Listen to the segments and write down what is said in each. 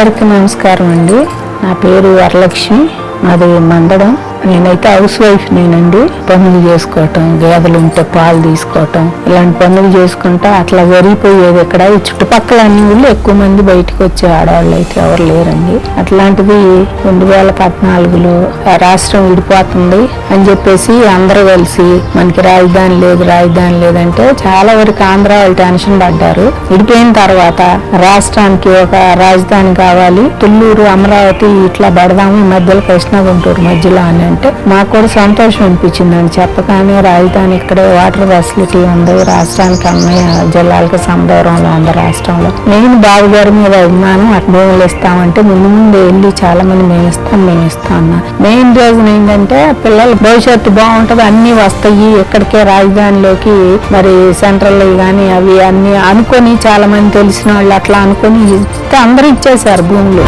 అందరికీ నమస్కారం అండి. నా పేరు వరలక్ష్మి, మాది మందడం. నేనైతే హౌస్ వైఫ్ నేనండి. పనులు చేసుకోవటం, గేదెలు ఉంటే పాలు తీసుకోవటం, ఇలాంటి పనులు చేసుకుంటా అట్లా జరిగిపోయేది. ఇక్కడ ఈ చుట్టుపక్కల అన్ని ఊళ్ళు ఎక్కువ మంది బయటకు వచ్చే ఆడవాళ్ళు అయితే ఎవరు లేరండి. అట్లాంటిది 2014లో రాష్ట్రం విడిపోతుంది అని చెప్పేసి అందరూ కలిసి మనకి రాజధాని లేదంటే చాలా వరకు ఆంధ్ర వాళ్ళు టెన్షన్ పడ్డారు. విడిపోయిన తర్వాత రాష్ట్రానికి ఒక రాజధాని కావాలి, తుళ్ళూరు అమరావతి ఇట్లా పడదాము, ఈ మధ్యలో కృష్ణా గుంటూరు మధ్యలో అని అంటే మాకు కూడా సంతోషం అనిపించిందని చెప్పగానే రాజధాని ఇక్కడే వాటర్ ఫెసిలిటీ ఉంది, రాష్ట్రానికి అన్ని జిల్లాలకు సమదూరంలో ఉంది రాష్ట్రంలో. మెయిన్ బాబు గారి మీద అభిమానం, భూములు ఇస్తామంటే ముందు వెళ్ళి చాలా మంది మేము ఇస్తాం అన్నారు. మెయిన్ రీజన్ ఏంటంటే పిల్లల భవిష్యత్తు బాగుంటది, అన్ని వస్తాయి ఇక్కడికే రాజధానిలోకి, మరి సెంట్రల్ కానీ అవి అన్ని అనుకొని చాలా మంది తెలిసిన వాళ్ళు అట్లా అనుకొని ఇస్తే అందరూ ఇచ్చేసారు భూములు.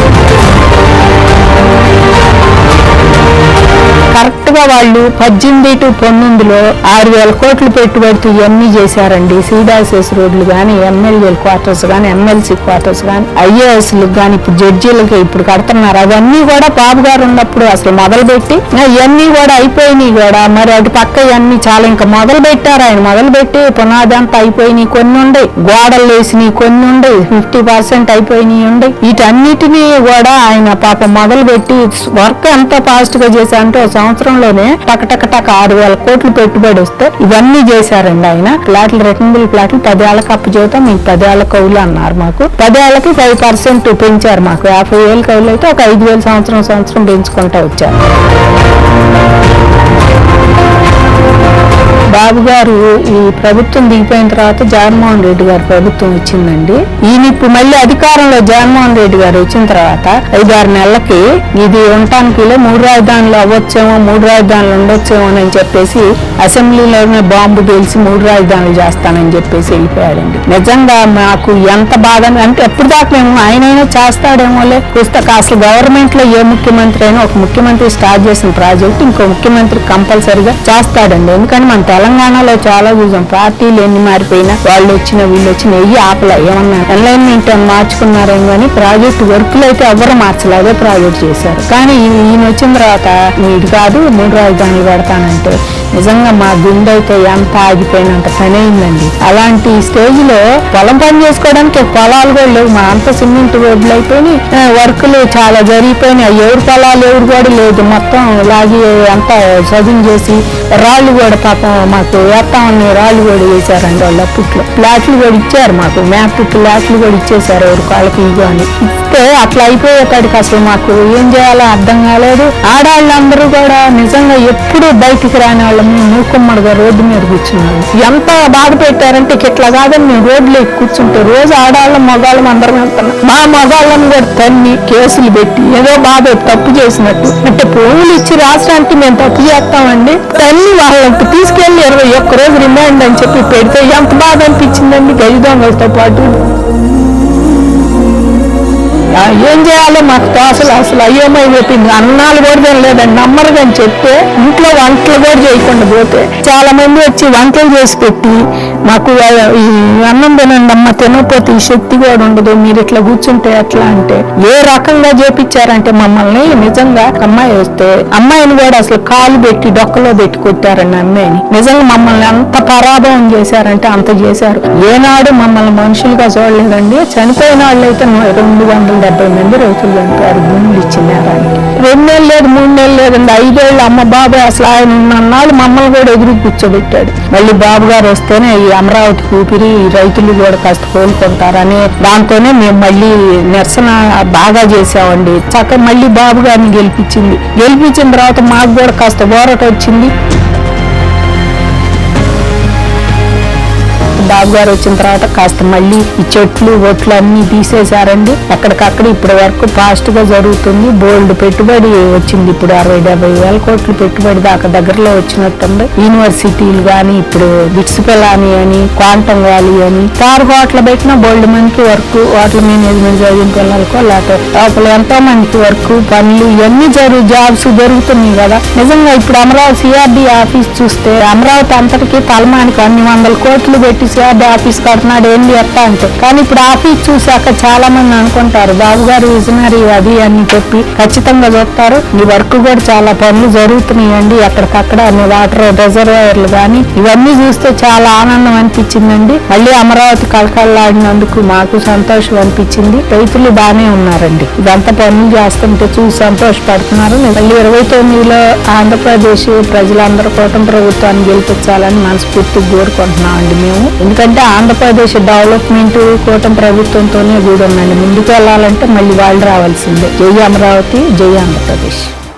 కరెక్ట్ గా వాళ్ళు 18 to 19లో 6,000 కోట్లు పెట్టుబడితో ఇవన్నీ చేశారండి. సీడాసెస్ రోడ్లు కానీ, ఎమ్మెల్యే క్వార్టర్స్ కానీ, ఎమ్మెల్సీ క్వార్టర్స్ కానీ, ఐఏఎస్లకు కానీ, ఇప్పుడు జడ్జీలకి ఇప్పుడు కడుతున్నారు. అవన్నీ కూడా బాబు గారు ఉన్నప్పుడు అసలు మొదలుపెట్టి ఇవన్నీ కూడా అయిపోయినాయి కూడా. మరి అటు పక్క ఇవన్నీ చాలా ఇంకా మొదలు పెట్టారు. ఆయన మొదలుపెట్టి పునాది అంతా అయిపోయినాయి, కొన్ని ఉండే గోడలు వేసినాయి, కొన్ని ఉండే 50% అయిపోయినాయి ఉండే. వీటన్నిటినీ కూడా ఆయన పాపం మొదలుపెట్టి వర్క్ ఎంత ఫాస్ట్ గా చేశారంటే సంవత్సరంలోనే టక 6,000 కోట్లు పెట్టుబడి వస్తే ఇవన్నీ చేశారండి ఆయన. ప్లాట్లు, రెటనబుల్ ప్లాట్లు 10 ఏళ్ళకి అప్పు చేద్దాం, మీకు 10 ఏళ్ళ కౌలు అన్నారు. మాకు 10 ఏళ్ళకి 5% పెంచారు. మాకు 50,000 కౌలు అయితే ఒక 5,000 సంవత్సరం పెంచుకుంటూ వచ్చారు. బాబు గారు ఈ ప్రభుత్వం దిగిపోయిన తర్వాత జగన్మోహన్ రెడ్డి గారు ప్రభుత్వం వచ్చిందండి. ఈయన ఇప్పుడు మళ్ళీ అధికారంలో జగన్మోహన్ రెడ్డి గారు వచ్చిన తర్వాత 5-6 నెలలకి ఇది ఉండటానికి 3 రాజధానులు అవ్వచ్చేమో, 3 రాజధానులు ఉండొచ్చేమో అని చెప్పేసి అసెంబ్లీలోనే బాంబు పేల్చి 3 రాజధానులు చేస్తానని చెప్పేసి వెళ్ళిపోయాడండి. నిజంగా మాకు ఎంత బాధ అంటే ఎప్పుడు దాకా మేము ఆయనైనా చేస్తాడేమోలే పుస్తక. అసలు గవర్నమెంట్ లో ఏ ముఖ్యమంత్రి అయినా ఒక ముఖ్యమంత్రి స్టార్ట్ చేసిన ప్రాజెక్ట్ ఇంకో ముఖ్యమంత్రి కంపల్సరిగా చేస్తాడండి. ఎందుకంటే మన తెలంగాణలో చాలా చూసాం, పార్టీలు ఎన్ని మారిపోయినా వాళ్ళు వచ్చిన వీళ్ళు వచ్చిన వెయ్యి ఆపల ఏమన్నా అలైన్మెంట్ మార్చుకున్నారేమో కానీ ప్రాజెక్ట్ వర్క్లు అయితే ఎవరు మార్చలే, అదే ప్రాజెక్ట్ చేశారు. కానీ ఈయన వచ్చిన తర్వాత ఇది కాదు 3 రాజధానులు పెడతానంటే నిజంగా మా గుండె అయితే ఎంత ఆగిపోయినంత పని అయిందండి. అలాంటి స్టేజ్ లో పొలం పని చేసుకోవడానికి పొలాలు కూడా లేవు, మా అంత సిమెంట్ రోడ్లు అయిపోయినాయి, వర్కులు చాలా జరిగిపోయినాయి. ఎవరు పొలాలు ఎవరు కూడా లేదు, మొత్తం లాగి అంతా చదువు చేసి రాళ్ళు కూడా పాపం మాకు వేస్తామని రాళ్ళు కూడా వేశారండి వాళ్ళు. అప్పట్లో ప్లాట్లు కూడా ఇచ్చారు మాకు, మ్యాప్ ప్లాట్లు కూడా ఇచ్చేసారు ఎవరు కాళ్ళకి ఇగో అని ఇస్తే అట్లా అయిపోయేకాడికి అసలు మాకు ఏం చేయాలో అర్థం కాలేదు. ఆడవాళ్ళందరూ కూడా నిజంగా ఎప్పుడు బయటికి రాని వాళ్ళ మూకుమ్మడిగా రోడ్డు మీద కూర్చున్నారు. ఎంత బాధ పెట్టారంటే ఇట్లా కాదని మేము రోడ్లు ఎక్కి కూర్చుంటే రోజు ఆడవాళ్ళం మగవాళ్ళం అందరం వెళ్తున్నాం. మా మగవాళ్ళని కూడా తన్ని కేసులు పెట్టి ఏదో బాధ తప్పు చేసినట్టు అంటే భూములు ఇచ్చి రాష్ట్రానికి మేము తప్పు చేస్తామండి తన్ని వాళ్ళకి తీసుకెళ్లి 21 రోజు రిమాండ్ అని చెప్పి పెడితే ఎంత బాధ అనిపించిందండి గజ దొంగలతో పాటు. ఏం చేయాలో మాకు అసలు అయ్యోమైపోయింది. అన్నాలు కూడా తినలేదండి, నమ్మరు అని చెప్తే ఇంట్లో వంటలు కూడా చేయకుండా పోతే చాలా మంది వచ్చి వంటలు చేసి పెట్టి మాకు ఈ అన్నం తినండి అమ్మ, తినకపోతే ఈ శక్తి కూడా ఉండదు, మీరు ఇట్లా కూర్చుంటే ఎట్లా అంటే ఏ రకంగా చేపించారంటే మమ్మల్ని నిజంగా అమ్మాయి వస్తే అమ్మాయిని కూడా అసలు కాలు పెట్టి డొక్కలో పెట్టి కొట్టారండి అమ్మాయిని. నిజంగా మమ్మల్ని అంత పరాభవం చేశారంటే అంత చేశారు. ఏనాడు మమ్మల్ని మనుషులుగా చూడలేదండి. చనిపోయిన వాళ్ళు అయితే 270 మంది రైతులు చనిపోయారు భూములు ఇచ్చినారానికి. 2 నెలలు లేదు 3 నెలలు లేదండి, 5 ఏళ్ళు అమ్మ బాబు అసలు ఆయన ఉన్నన్నాళ్ళు మమ్మల్ని కూడా ఎదురు కూర్చోబెట్టాడు. మళ్ళీ బాబు గారు వస్తేనే ఈ అమరావతి ఊపిరి రైతులు కూడా కాస్త కోలుకుంటారని దాంతోనే మేము మళ్ళీ నిరసన బాగా చేసామండి. చక్కగా మళ్ళీ బాబు గారిని గెలిపించిన తర్వాత మాకు కూడా కాస్త ఊరట వచ్చింది. బాబు గారు వచ్చిన తర్వాత కాస్త మళ్ళీ ఈ చెట్లు ఒట్లు అన్ని తీసేశారండి. ఎక్కడికక్కడ ఇప్పటి వరకు ఫాస్ట్ గా జరుగుతుంది. బోల్డ్ పెట్టుబడి వచ్చింది. ఇప్పుడు 60-70 వేల కోట్లు పెట్టుబడి దాకా దగ్గరలో వచ్చినట్టుంది. యూనివర్సిటీలు గాని ఇప్పుడు బిట్స్ పిలాని అని, క్వాంటమ్ వ్యాలీ అని, హోటల్ పెట్టినా బోల్డ్ మందికి వర్క్, హోటల్ మేనేజ్మెంట్ చదివిన పిల్లలకో లేకపోతే లోపల ఎంతో మందికి వర్క్, పనులు ఇవన్నీ జాబ్స్ జరుగుతున్నాయి కదా. నిజంగా ఇప్పుడు అమరావతి CRD ఆఫీస్ చూస్తే అమరావతి అంతటికి తలమానికి 100 కోట్లు పెట్టి CRD రెడ్డి ఆఫీస్ కడుతున్నాడు ఏంటి ఎట్టా అంటే. కానీ ఇప్పుడు ఆఫీస్ చూశాక చాలా మంది అనుకుంటారు బాబు గారు విజనరీ అది అని చెప్పి ఖచ్చితంగా చూస్తారు. ఈ వర్క్ కూడా చాలా పనులు జరుగుతున్నాయండి ఎక్కడికక్కడ అన్ని వాటర్ రిజర్వాయర్లు కానీ ఇవన్నీ చూస్తే చాలా ఆనందం అనిపించిందండి. మళ్ళీ అమరావతి కళకళలాడినందుకు మాకు సంతోషం అనిపించింది. రైతులు బాగానే ఉన్నారండి. ఇదంతా పనులు చేస్తుంటే చూసి సంతోషపడుతున్నారు. మళ్ళీ 29లో ఆంధ్రప్రదేశ్ ప్రజలందరూ కూటమి ప్రభుత్వాన్ని గెలిపించాలని మనస్ఫూర్తిగా కోరుకుంటున్నామండి మేము. ఎందుకంటే ఆంధ్రప్రదేశ్ డెవలప్మెంట్ కూటమి ప్రభుత్వంతోనే కూడుందండి. ముందుకు వెళ్ళాలంటే మళ్ళీ వాళ్ళు రావాల్సిందే. జై అమరావతి, జై ఆంధ్రప్రదేశ్.